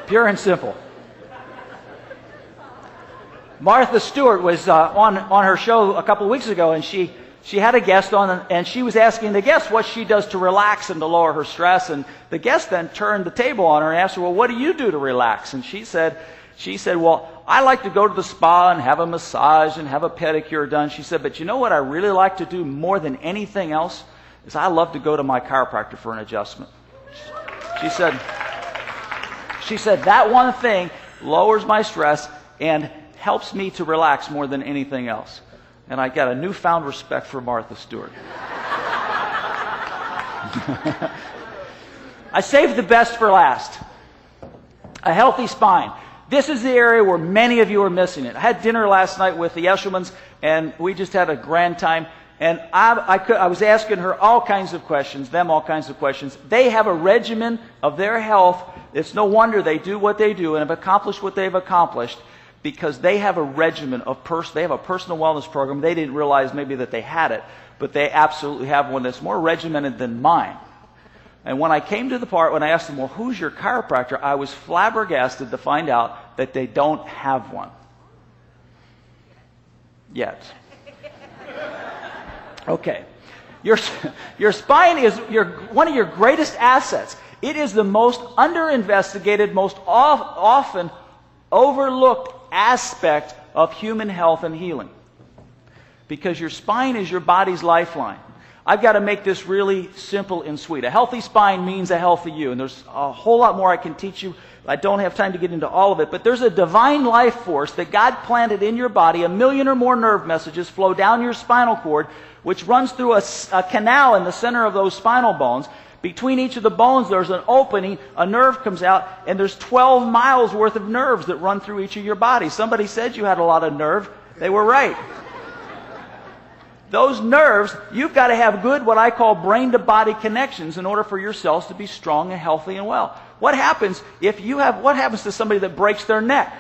Pure and simple. Martha Stewart was on her show a couple of weeks ago, and she had a guest on, and she was asking the guest what she does to relax and to lower her stress. And the guest then turned the table on her and asked her, well, what do you do to relax? And she said, well, I like to go to the spa and have a massage and have a pedicure done. She said, but you know what I really like to do more than anything else? Is I love to go to my chiropractor for an adjustment. She said, that one thing lowers my stress and helps me to relax more than anything else. And I got a newfound respect for Martha Stewart. I saved the best for last. A healthy spine. This is the area where many of you are missing it. I had dinner last night with the Eshelmans, and we just had a grand time. And I was asking her all kinds of questions, all kinds of questions. They have a regimen of their health. It's no wonder they do what they do and have accomplished what they've accomplished, because they have a regimen of they have a personal wellness program. They didn't realize maybe that they had it, but they absolutely have one that's more regimented than mine. And when I came to the part when I asked them, well, who's your chiropractor? I was flabbergasted to find out that they don't have one. Yet. Okay. Your spine is one of your greatest assets. It is the most under-investigated, most often overlooked aspect of human health and healing. Because your spine is your body's lifeline. I've got to make this really simple and sweet. A healthy spine means a healthy you. And there's a whole lot more I can teach you. I don't have time to get into all of it. But there's a divine life force that God planted in your body. 1 million or more nerve messages flow down your spinal cord, which runs through a canal in the center of those spinal bones. Between each of the bones, there's an opening, a nerve comes out, and there's 12 miles worth of nerves that run through each of your body. Somebody said you had a lot of nerve. They were right. Those nerves, you've got to have good, what I call brain-to-body connections in order for your cells to be strong and healthy and well. What happens to somebody that breaks their neck?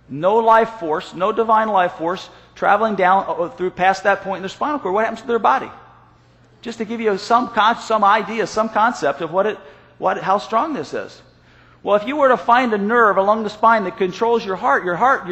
No life force, no divine life force traveling down through past that point in their spinal cord. What happens to their body? Just to give you some idea, some concept of how strong this is. Well, if you were to find a nerve along the spine that controls your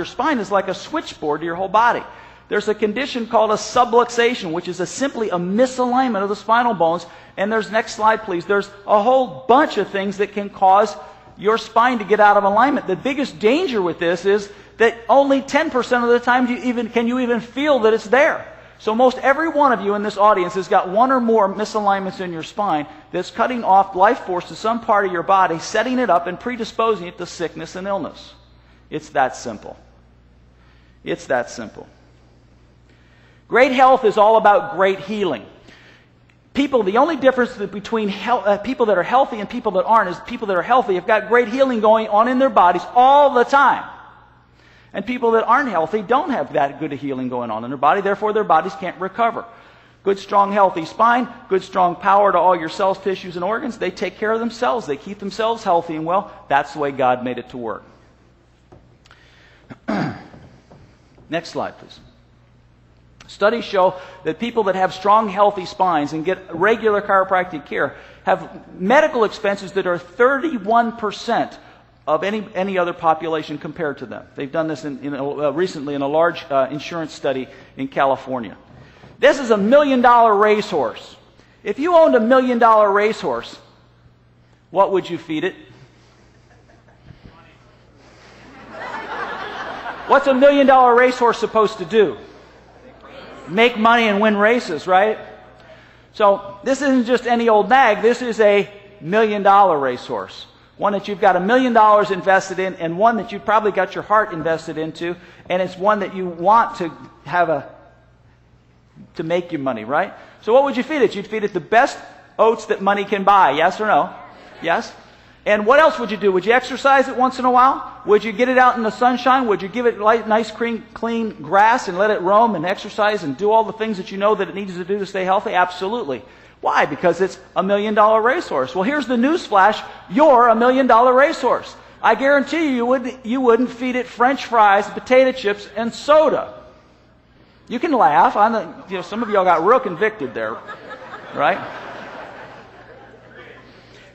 spine is like a switchboard to your whole body. There's a condition called a subluxation, which is simply a misalignment of the spinal bones. And next slide, please. There's a whole bunch of things that can cause your spine to get out of alignment. The biggest danger with this is that only 10% of the time can you even feel that it's there. So most every one of you in this audience has got one or more misalignments in your spine that's cutting off life force to some part of your body, setting it up and predisposing it to sickness and illness. It's that simple. It's that simple. Great health is all about great healing. The only difference between people that are healthy and people that aren't is people that are healthy have got great healing going on in their bodies all the time. And people that aren't healthy don't have that good a healing going on in their body, therefore their bodies can't recover. Good, strong, healthy spine, good, strong power to all your cells, tissues, and organs. They take care of themselves. They keep themselves healthy and well. That's the way God made it to work. Next slide, please. Studies show that people that have strong, healthy spines and get regular chiropractic care have medical expenses that are 31% of any other population compared to them. They've done this recently in a large insurance study in California. This is $1 million racehorse. If you owned $1 million racehorse, what would you feed it? What's $1 million racehorse supposed to do? Make money and win races, right? So this isn't just any old nag. This is a $1 million racehorse. One that you've got $1 million invested in, and one that you've probably got your heart invested into, and it's one that you want to have to make you money, right? So what would you feed it? You'd feed it the best oats that money can buy, yes or no? Yes? And what else would you do? Would you exercise it once in a while? Would you get it out in the sunshine? Would you give it nice, clean grass and let it roam and exercise and do all the things that you know that it needs to do to stay healthy? Absolutely. Why? Because it's $1 million racehorse. Well, here's the news flash. You're $1 million racehorse. I guarantee you wouldn't feed it French fries, potato chips, and soda. You can laugh. Some of y'all got real convicted there, right?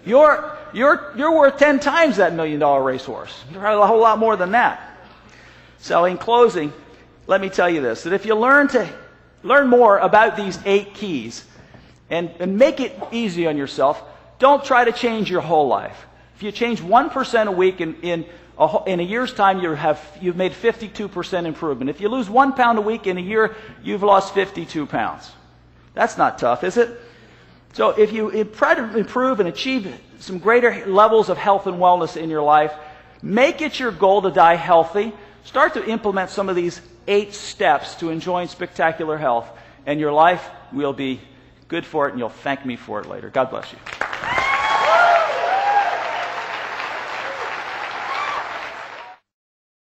You're worth 10 times that $1 million racehorse. You're a whole lot more than that. So in closing, let me tell you this, that if you learn more about these 8 keys and make it easy on yourself, don't try to change your whole life. If you change 1% a week in a year's time, you've made 52% improvement. If you lose 1 pound a week in a year, you've lost 52 pounds. That's not tough, is it? So if you try to improve and achieve some greater levels of health and wellness in your life, make it your goal to die healthy. Start to implement some of these 8 steps to enjoying spectacular health, and your life will be good for it, and you'll thank me for it later. God bless you.